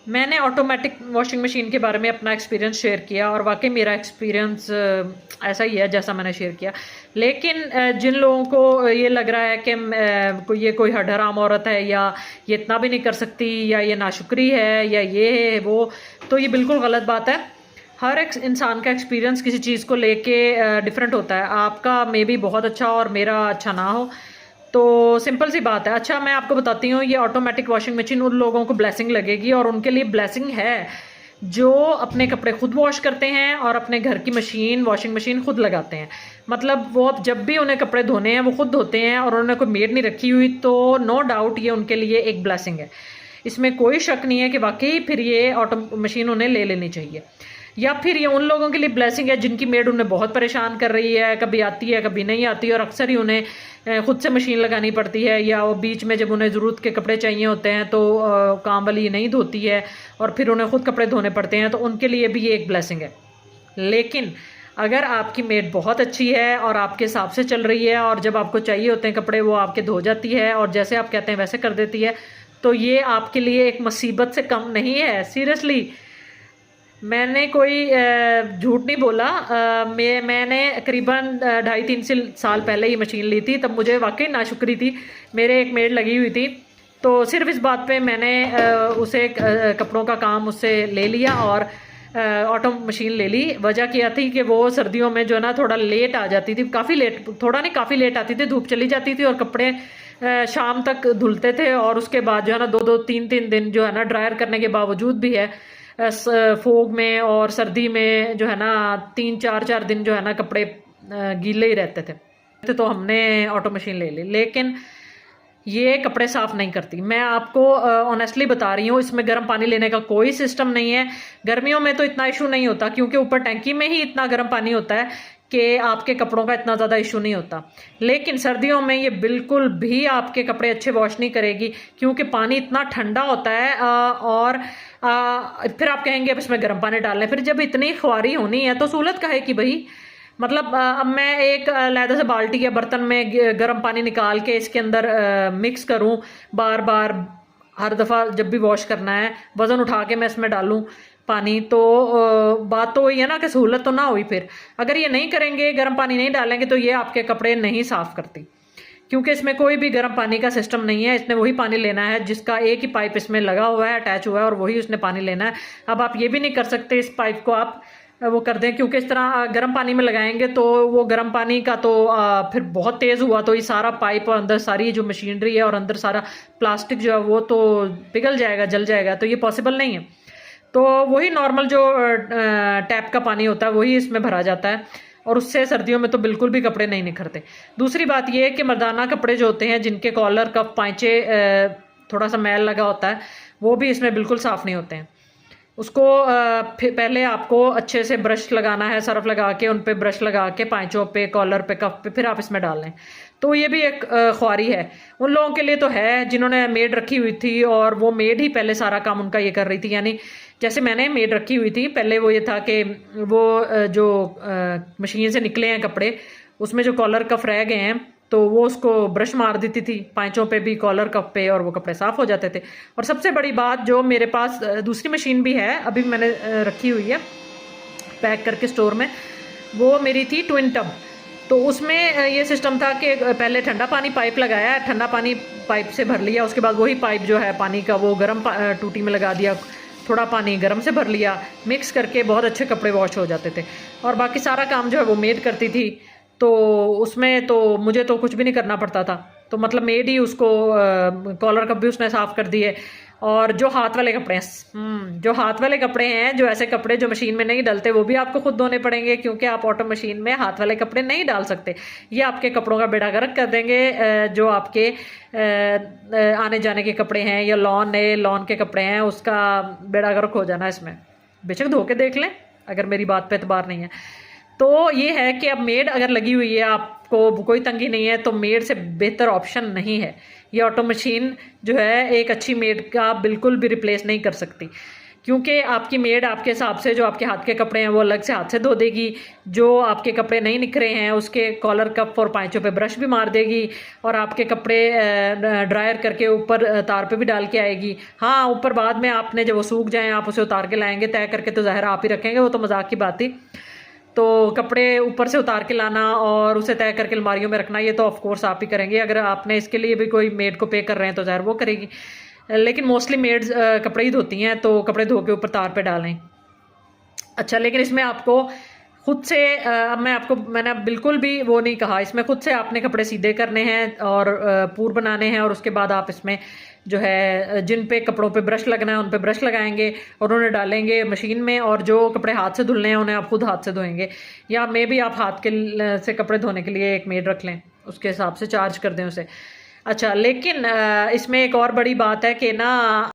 मैंने automatic washing machine के बारे में अपना एक्सपीरियंस शेयर किया और वाकई मेरा एक्सपीरियंस ऐसा ही है जैसा मैंने शेयर किया। लेकिन जिन लोगों को ये लग रहा है कि ये कोई हराम औरत है या ये इतना भी नहीं कर सकती या ये नाशुक्री है या ये है वो, तो ये बिल्कुल गलत बात है। हर एक इंसान का एक्सपीरियंस किसी चीज़ को लेके डिफरेंट होता है। आपका मे बी बहुत अच्छा और मेरा अच्छा ना हो, तो सिंपल सी बात है। अच्छा, मैं आपको बताती हूँ, ये ऑटोमेटिक वॉशिंग मशीन उन लोगों को ब्लेसिंग लगेगी और उनके लिए ब्लेसिंग है जो अपने कपड़े खुद वॉश करते हैं और अपने घर की मशीन वॉशिंग मशीन खुद लगाते हैं। मतलब वो अब जब भी उन्हें कपड़े धोने हैं वो खुद धोते हैं और उन्होंने कोई मेड नहीं रखी हुई, तो नो डाउट ये उनके लिए एक ब्लेसिंग है। इसमें कोई शक नहीं है कि वाकई फिर ये ऑटो मशीन उन्हें ले लेनी चाहिए। या फिर ये उन लोगों के लिए ब्लेसिंग है जिनकी मेड उन्हें बहुत परेशान कर रही है, कभी आती है कभी नहीं आती और अक्सर ही उन्हें खुद से मशीन लगानी पड़ती है, या वो बीच में जब उन्हें ज़रूरत के कपड़े चाहिए होते हैं तो काम वाली नहीं धोती है और फिर उन्हें खुद कपड़े धोने पड़ते हैं, तो उनके लिए भी ये एक ब्लेसिंग है। लेकिन अगर आपकी मेड बहुत अच्छी है और आपके हिसाब से चल रही है और जब आपको चाहिए होते हैं कपड़े वो आपके धो जाती है और जैसे आप कहते हैं वैसे कर देती है, तो ये आपके लिए एक मुसीबत से कम नहीं है। सीरियसली, मैंने कोई झूठ नहीं बोला। मैंने करीबन 2.5-3 साल पहले ही मशीन ली थी, तब मुझे वाकई नाशुक्री थी। मेरे एक मेड लगी हुई थी, तो सिर्फ इस बात पे मैंने उसे कपड़ों का काम उससे ले लिया और ऑटो मशीन ले ली। वजह क्या थी कि वो सर्दियों में जो है ना थोड़ा लेट आ जाती थी, काफ़ी लेट, थोड़ा नहीं काफ़ी लेट आती थी, धूप चली जाती थी और कपड़े शाम तक धुलते थे और उसके बाद जो है ना 2-2 3-3 दिन जो है ना ड्रायर करने के बावजूद भी है फोग में और सर्दी में जो है ना 3-4 दिन जो है ना कपड़े गीले ही रहते थे। तो हमने ऑटो मशीन ले ली, लेकिन ये कपड़े साफ नहीं करती। मैं आपको ऑनेस्टली बता रही हूँ, इसमें गर्म पानी लेने का कोई सिस्टम नहीं है। गर्मियों में तो इतना इशू नहीं होता क्योंकि ऊपर टैंकी में ही इतना गर्म पानी होता है कि आपके कपड़ों का इतना ज़्यादा इशू नहीं होता। लेकिन सर्दियों में ये बिल्कुल भी आपके कपड़े अच्छे वॉश नहीं करेगी क्योंकि पानी इतना ठंडा होता है। और फिर आप कहेंगे अब इसमें गर्म पानी डाल लें, फिर जब इतनी ख्वारी होनी है तो सहूलत काहे की भाई। मतलब अब मैं एक लैदर से बाल्टी या बर्तन में गर्म पानी निकाल के इसके अंदर मिक्स करूं बार बार, हर दफ़ा जब भी वॉश करना है वज़न उठा के मैं इसमें डालूं पानी, तो बात तो वही है ना कि सहूलत तो ना हुई। फिर अगर ये नहीं करेंगे, गर्म पानी नहीं डालेंगे, तो ये आपके कपड़े नहीं साफ़ करती क्योंकि इसमें कोई भी गर्म पानी का सिस्टम नहीं है। इसने वही पानी लेना है जिसका एक ही पाइप इसमें लगा हुआ है, अटैच हुआ है, और वही उसने पानी लेना है। अब आप ये भी नहीं कर सकते इस पाइप को आप वो कर दें, क्योंकि इस तरह गर्म पानी में लगाएंगे तो वो गर्म पानी का तो फिर बहुत तेज़ हुआ तो ये सारा पाइप और अंदर सारी जो मशीनरी है और अंदर सारा प्लास्टिक जो है वो तो पिघल जाएगा, जल जाएगा, तो ये पॉसिबल नहीं है। तो वही नॉर्मल जो टैप का पानी होता है वही इसमें भरा जाता है और उससे सर्दियों में तो बिल्कुल भी कपड़े नहीं निखरते। दूसरी बात यह है कि मर्दाना कपड़े जो होते हैं जिनके कॉलर कफ पांचे थोड़ा सा मैल लगा होता है वो भी इसमें बिल्कुल साफ़ नहीं होते हैं। उसको फिर पहले आपको अच्छे से ब्रश लगाना है, सर्फ लगा के उन पे ब्रश लगा के पांचों पे, कॉलर पे, कफ पे, फिर आप इसमें डाल लें। तो ये भी एक ख्वारी है उन लोगों के लिए तो है जिन्होंने मेड रखी हुई थी और वो मेड ही पहले सारा काम उनका ये कर रही थी। यानी जैसे मैंने मेड रखी हुई थी पहले, वो ये था कि वो जो मशीन से निकले हैं कपड़े उसमें जो कॉलर कफ रह गए हैं तो वो उसको ब्रश मार देती थी पांचों पे भी, कॉलर कफ पे, और वो कपड़े साफ हो जाते थे। और सबसे बड़ी बात, जो मेरे पास दूसरी मशीन भी है, अभी मैंने रखी हुई है पैक करके स्टोर में, वो मेरी थी ट्विन टब। तो उसमें ये सिस्टम था कि पहले ठंडा पानी पाइप लगाया, ठंडा पानी पाइप से भर लिया, उसके बाद वही पाइप जो है पानी का वो गर्म टूटी में लगा दिया, थोड़ा पानी गर्म से भर लिया, मिक्स करके बहुत अच्छे कपड़े वॉश हो जाते थे। और बाकी सारा काम जो है वो मेड करती थी, तो उसमें तो मुझे तो कुछ भी नहीं करना पड़ता था। तो मतलब मेड ही उसको कॉलर कप भी उसने साफ़ कर दिए। और जो हाथ वाले कपड़े हैं, जो हाथ वाले कपड़े हैं, जो ऐसे कपड़े जो मशीन में नहीं डलते, वो भी आपको खुद धोने पड़ेंगे क्योंकि आप ऑटो मशीन में हाथ वाले कपड़े नहीं डाल सकते। ये आपके कपड़ों का बेड़ा गर्क कर देंगे। जो आपके आने जाने के कपड़े हैं या नए लॉन के कपड़े हैं, उसका बेड़ा गर्क हो जाना इसमें। बेशक धो के देख लें अगर मेरी बात पे एतबार नहीं है। तो ये है कि अब मेड अगर लगी हुई है, आपको कोई तंगी नहीं है, तो मेड से बेहतर ऑप्शन नहीं है। ये ऑटो मशीन जो है एक अच्छी मेड का बिल्कुल भी रिप्लेस नहीं कर सकती। क्योंकि आपकी मेड आपके हिसाब से जो आपके हाथ के कपड़े हैं वो अलग से हाथ से धो देगी, जो आपके कपड़े नहीं निखरे हैं उसके कॉलर कप और पाँचों पे ब्रश भी मार देगी, और आपके कपड़े ड्रायर करके ऊपर तार पे भी डाल के आएगी। हाँ, ऊपर बाद में आपने जब वो सूख जाएँ आप उसे उतार के लाएंगे तय करके, तो ज़ाहिर आप ही रखेंगे, वो तो मजाक की बात थी। तो कपड़े ऊपर से उतार के लाना और उसे तय करके अलमारियों में रखना, ये तो ऑफ कोर्स आप ही करेंगे। अगर आपने इसके लिए भी कोई मेड को पे कर रहे हैं तो ज़ाहिर वो करेगी, लेकिन मोस्टली मेड्स कपड़े ही धोती हैं, तो कपड़े धो के ऊपर तार पे डालें। अच्छा, लेकिन इसमें आपको खुद से मैंने बिल्कुल भी वो नहीं कहा, इसमें खुद से आपने कपड़े सीधे करने हैं और पूर बनाने हैं, और उसके बाद आप इसमें जो है जिन पे कपड़ों पे ब्रश लगना है उन पे ब्रश लगाएंगे और उन्हें डालेंगे मशीन में, और जो कपड़े हाथ से धुलने हैं उन्हें आप खुद हाथ से धोएंगे, या मे भी आप हाथ के से कपड़े धोने के लिए एक मेड रख लें, उसके हिसाब से चार्ज कर दें उसे। अच्छा, लेकिन इसमें एक और बड़ी बात है कि ना,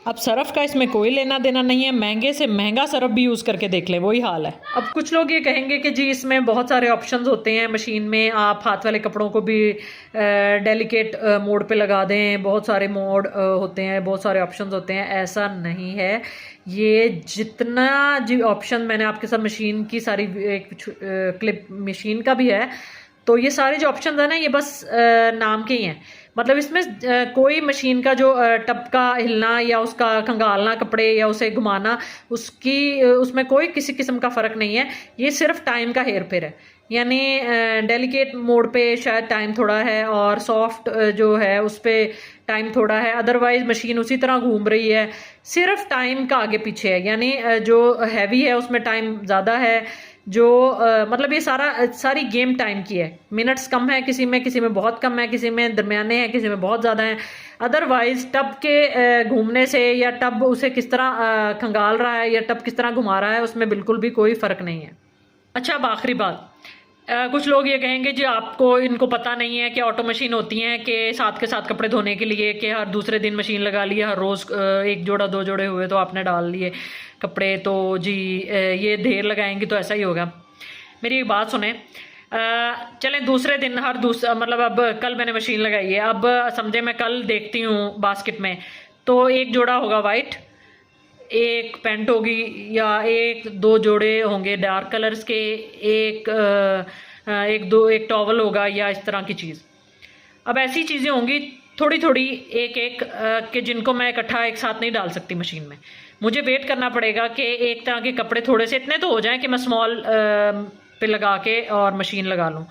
अब सरफ़ का इसमें कोई लेना देना नहीं है, महंगे से महंगा सरफ़ भी यूज़ करके देख लें वही हाल है। अब कुछ लोग ये कहेंगे कि जी इसमें बहुत सारे ऑप्शंस होते हैं मशीन में, आप हाथ वाले कपड़ों को भी डेलिकेट मोड पे लगा दें, बहुत सारे मोड होते हैं, बहुत सारे ऑप्शंस होते हैं। ऐसा नहीं है, ये जितना जी ऑप्शन मैंने आपके साथ मशीन की सारी एक क्लिप मशीन का भी है, तो ये सारे जो ऑप्शन है ना ये बस नाम के ही हैं। मतलब इसमें कोई मशीन का जो टब का हिलना या उसका खंगालना कपड़े या उसे घुमाना, उसमें कोई किसी किस्म का फ़र्क नहीं है, ये सिर्फ टाइम का हेर फेर है। यानी डेलिकेट मोड पे शायद टाइम थोड़ा है और सॉफ्ट जो है उस पर टाइम थोड़ा है, अदरवाइज मशीन उसी तरह घूम रही है, सिर्फ टाइम का आगे पीछे है। यानी जो हैवी है उसमें टाइम ज़्यादा है, जो मतलब ये सारी गेम टाइम की है। मिनट्स कम है किसी में बहुत कम है, किसी में दरमियाने हैं, किसी में बहुत ज़्यादा है। अदरवाइज टब के घूमने से या टब उसे किस तरह खंगाल रहा है या टब किस तरह घुमा रहा है उसमें बिल्कुल भी कोई फ़र्क नहीं है। अच्छा, अब आखिरी बात, कुछ लोग ये कहेंगे जी आपको इनको पता नहीं है कि ऑटो मशीन होती हैं कि साथ के साथ कपड़े धोने के लिए, कि हर दूसरे दिन मशीन लगा ली, हर रोज़ एक जोड़ा दो जोड़े हुए तो आपने डाल लिए कपड़े, तो जी ये ढेर लगाएंगी तो ऐसा ही होगा। मेरी एक बात सुने, चलें दूसरे दिन मतलब अब कल मैंने मशीन लगाई है, अब समझे मैं कल देखती हूँ बास्केट में तो एक जोड़ा होगा वाइट, एक पैंट होगी या एक दो जोड़े होंगे डार्क कलर्स के, एक टॉवल होगा या इस तरह की चीज़। अब ऐसी चीज़ें होंगी थोड़ी थोड़ी एक एक के जिनको मैं इकट्ठा एक साथ नहीं डाल सकती मशीन में। मुझे वेट करना पड़ेगा कि एक तरह के कपड़े थोड़े से इतने तो हो जाएं कि मैं स्मॉल पे लगा के और मशीन लगा लूँ,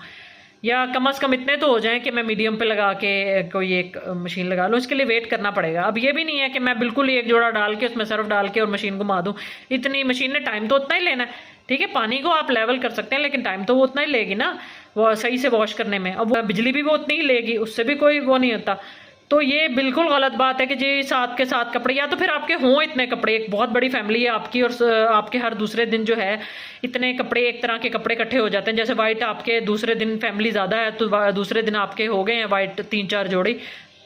या कम से कम इतने तो हो जाएं कि मैं मीडियम पे लगा के कोई एक मशीन लगा लूँ। इसके लिए वेट करना पड़ेगा। अब ये भी नहीं है कि मैं बिल्कुल ही एक जोड़ा डाल के उसमें सर्फ डाल के और मशीन घुमा दूँ। इतनी मशीन ने टाइम तो उतना ही लेना है, ठीक है, पानी को आप लेवल कर सकते हैं लेकिन टाइम तो वो उतना ही लेगी ना, वो सही से वॉश करने में। अब बिजली भी वो उतनी ही लेगी, उससे भी कोई वो नहीं होता। तो ये बिल्कुल गलत बात है कि जी साथ के साथ कपड़े, या तो फिर आपके हों इतने कपड़े, एक बहुत बड़ी फैमिली है आपकी और आपके हर दूसरे दिन जो है इतने कपड़े, एक तरह के कपड़े इकट्ठे हो जाते हैं। जैसे वाइट आपके दूसरे दिन फैमिली ज़्यादा है तो दूसरे दिन आपके हो गए हैं वाइट 3-4 जोड़ी,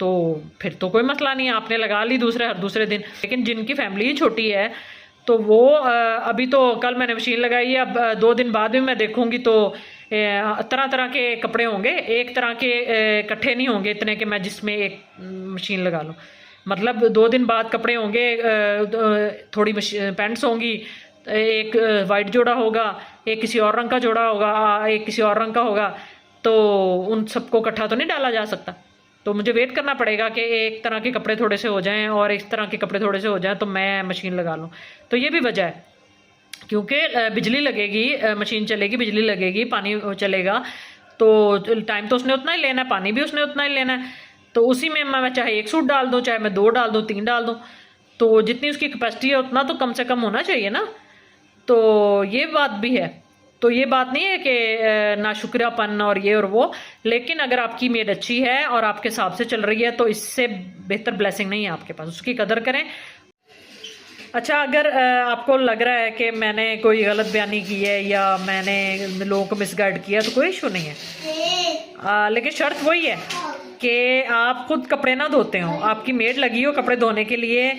तो फिर तो कोई मसला नहीं है, आपने लगा ली हर दूसरे दिन। लेकिन जिनकी फैमिली छोटी है तो वो अभी तो कल मैंने मशीन लगाई है, अब 2 दिन बाद भी मैं देखूंगी तो तरह तरह के कपड़े होंगे, एक तरह के इकट्ठे नहीं होंगे इतने कि मैं जिसमें एक मशीन लगा लूँ। मतलब 2 दिन बाद कपड़े होंगे, थोड़ी पैंट्स होंगी, एक वाइट जोड़ा होगा, एक किसी और रंग का जोड़ा होगा, एक किसी और रंग का होगा, तो उन सबको इकट्ठा तो नहीं डाला जा सकता। तो मुझे वेट करना पड़ेगा कि एक तरह के कपड़े थोड़े से हो जाएं और इस तरह के कपड़े थोड़े से हो जाएं तो मैं मशीन लगा लूँ। तो ये भी वजह है, क्योंकि बिजली लगेगी, मशीन चलेगी, बिजली लगेगी, पानी चलेगा, तो टाइम तो उसने उतना ही लेना है, पानी भी उसने उतना ही लेना है। तो उसी में मैं चाहे 1 सूट डाल दूँ, चाहे मैं 2 डाल दूँ, 3 डाल दूँ, तो जितनी उसकी कैपेसिटी है उतना तो कम से कम होना चाहिए ना। तो ये बात भी है। तो ये बात नहीं है कि नाशुक्रियापन और ये और वो, लेकिन अगर आपकी मेड अच्छी है और आपके हिसाब से चल रही है तो इससे बेहतर ब्लेसिंग नहीं है आपके पास, उसकी कदर करें। अच्छा, अगर आपको लग रहा है कि मैंने कोई गलत बयानी की है या मैंने लोगों को मिसगाइड किया तो कोई इशू नहीं है, लेकिन शर्त वही है कि आप खुद कपड़े ना धोते हो, आपकी मेड लगी हो कपड़े धोने के लिए,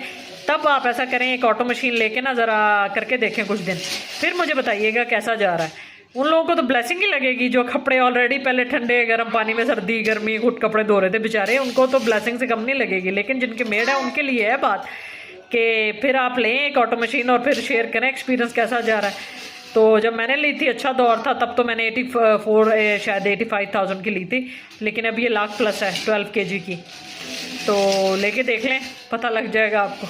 तब आप ऐसा करें, एक ऑटो मशीन लेके ना ज़रा करके देखें कुछ दिन, फिर मुझे बताइएगा कैसा जा रहा है। उन लोगों को तो ब्लेसिंग ही लगेगी जो कपड़े ऑलरेडी पहले ठंडे गर्म पानी में सर्दी गर्मी खुद कपड़े धो रहे थे बेचारे, उनको तो ब्लेसिंग से कम नहीं लगेगी। लेकिन जिनके मेड है उनके लिए है बात कि फिर आप लें एक ऑटो मशीन और फिर शेयर करें एक्सपीरियंस कैसा जा रहा है। तो जब मैंने ली थी अच्छा दौर था, तब तो मैंने 84 शायद 85,000 की ली थी, लेकिन अब ये लाख प्लस है 12 kg की। तो लेके देख लें, पता लग जाएगा आपको।